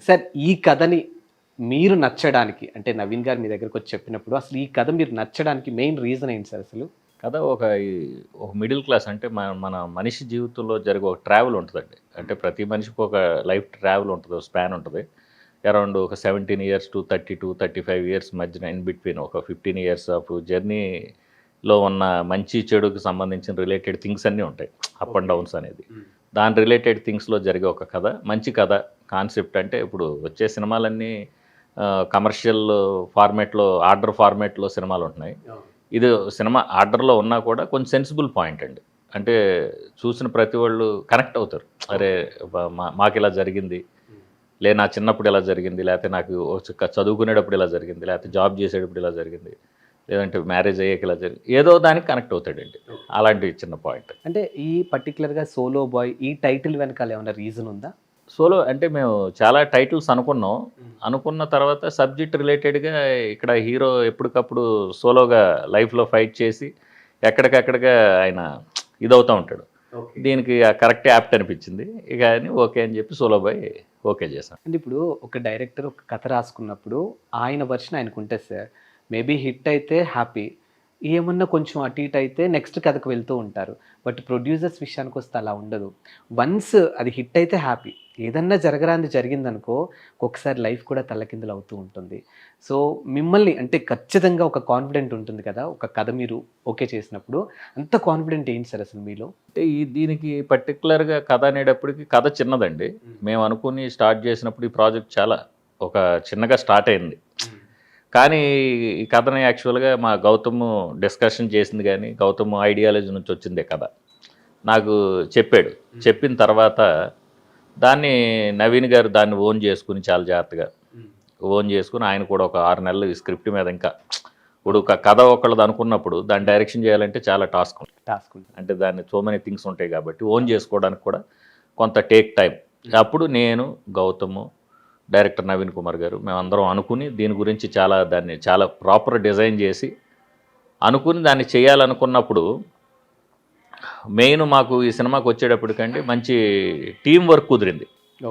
Sir ఈ కథని మీరు నచ్చడానికి అంటే నవీన్ గారు మీ దగ్గరకు వచ్చి చెప్పినప్పుడు అసలు ఈ కథ మీరు నచ్చడానికి మెయిన్ రీజన్ ఏంటి సార్ అసలు? కథ ఒక మిడిల్ క్లాస్ అంటే మన మనిషి జీవితంలో జరిగే ఒక ట్రావెల్ ఉంటుందండి. అంటే ప్రతి మనిషికి ఒక లైఫ్ ట్రావెల్ ఉంటుంది, ఒక స్పాన్ ఉంటుంది. అరౌండ్ ఒక 17 ఇయర్స్ టు 32, 35 ఇయర్స్ మధ్యన ఇన్ బిట్వీన్ ఒక 15 ఇయర్స్ ఆఫ్ జర్నీలో ఉన్న మంచి చెడుకు సంబంధించిన రిలేటెడ్ థింగ్స్ అన్నీ ఉంటాయి. అప్ అండ్ డౌన్స్ అనేది. దాని రిలేటెడ్ థింగ్స్లో జరిగే ఒక కథ, మంచి కథ. కాన్సెప్ట్ అంటే ఇప్పుడు వచ్చే సినిమాలన్నీ కమర్షియల్ ఫార్మేట్లో, ఆర్డర్ ఫార్మేట్లో సినిమాలు ఉంటున్నాయి. ఇది సినిమా ఆర్డర్లో ఉన్నా కూడా కొంచెం సెన్సిబుల్ పాయింట్ అండి. అంటే చూసిన ప్రతి వాళ్ళు కనెక్ట్ అవుతారు. అరే మాకు ఇలా జరిగింది, నా చిన్నప్పుడు ఇలా జరిగింది, లేకపోతే నాకు చదువుకునేటప్పుడు ఇలా జరిగింది, లేకపోతే జాబ్ చేసేటప్పుడు ఇలా జరిగింది, లేదంటే మ్యారేజ్ అయ్యాక ఇలా జరిగింది, ఏదో దానికి కనెక్ట్ అవుతాడండి. అలాంటి చిన్న పాయింట్. అంటే ఈ పర్టికులర్గా సోలో బాయ్ ఈ టైటిల్ వెనకాల ఏమైనా రీజన్ ఉందా? సోలో అంటే మేము చాలా టైటిల్స్ అనుకున్నాం. అనుకున్న తర్వాత సబ్జెక్ట్ రిలేటెడ్గా ఇక్కడ హీరో ఎప్పటికప్పుడు సోలోగా లైఫ్లో ఫైట్ చేసి ఎక్కడికక్కడిగా ఆయన ఇదవుతూ ఉంటాడు. దీనికి కరెక్ట్ యాప్ట్ అనిపించింది. ఇక అని ఓకే అని చెప్పి సోలో బాయ్ ఓకే చేశాను. అంటే ఇప్పుడు ఒక డైరెక్టర్ ఒక కథ రాసుకున్నప్పుడు ఆయన వర్షన్ ఆయనకు ఉంటుంది సార్. మేబీ హిట్ అయితే హ్యాపీ, ఏమన్నా కొంచెం అటు ఇటు అయితే నెక్స్ట్ కథకు వెళ్తూ ఉంటారు. బట్ ప్రొడ్యూసర్స్ విషయానికి వస్తే అలా ఉండదు. వన్స్ అది హిట్ అయితే హ్యాపీ, ఏదన్నా జరగరాంది జరిగిందనుకో ఒక్కొక్కసారి లైఫ్ కూడా తల్లకిందులు అవుతూ ఉంటుంది. సో మిమ్మల్ని అంటే ఖచ్చితంగా ఒక కాన్ఫిడెంట్ ఉంటుంది కదా, ఒక కథ మీరు ఓకే చేసినప్పుడు అంత కాన్ఫిడెంట్ ఏంటి సార్ అసలు మీలో? అంటే దీనికి పర్టికులర్గా కథ అనేటప్పటికి కథ చిన్నదండి. మేము అనుకుని స్టార్ట్ చేసినప్పుడు ఈ ప్రాజెక్ట్ చాలా ఒక చిన్నగా స్టార్ట్ అయింది. కానీ ఈ కథని యాక్చువల్గా మా గౌతమ్ డిస్కషన్ చేసింది, కానీ గౌతమ్ ఐడియాలజీ నుంచి వచ్చిందే కథ నాకు చెప్పాడు. చెప్పిన తర్వాత దాన్ని నవీన్ గారు దాన్ని ఓన్ చేసుకుని చాలా జాగ్రత్తగా ఓన్ చేసుకుని ఆయన కూడా ఒక 6 నెలలు ఈ స్క్రిప్ట్ మీద ఇంకా ఇప్పుడు ఒక కథ ఒకళ్ళది అనుకున్నప్పుడు దాన్ని డైరెక్షన్ చేయాలంటే చాలా టాస్క్ ఉంటుంది. అంటే దాన్ని సో మెనీ థింగ్స్ ఉంటాయి కాబట్టి ఓన్ చేసుకోవడానికి కూడా కొంత టేక్ టైం. అప్పుడు నేను, గౌతమ్, డైరెక్టర్ నవీన్ కుమార్ గారు మేమందరం అనుకుని దీని గురించి దాన్ని చాలా ప్రాపర్ డిజైన్ చేసి అనుకుని దాన్ని చేయాలనుకున్నప్పుడు మెయిన్ మాకు ఈ సినిమాకి వచ్చేటప్పటికంటే మంచి టీం వర్క్ కుదిరింది.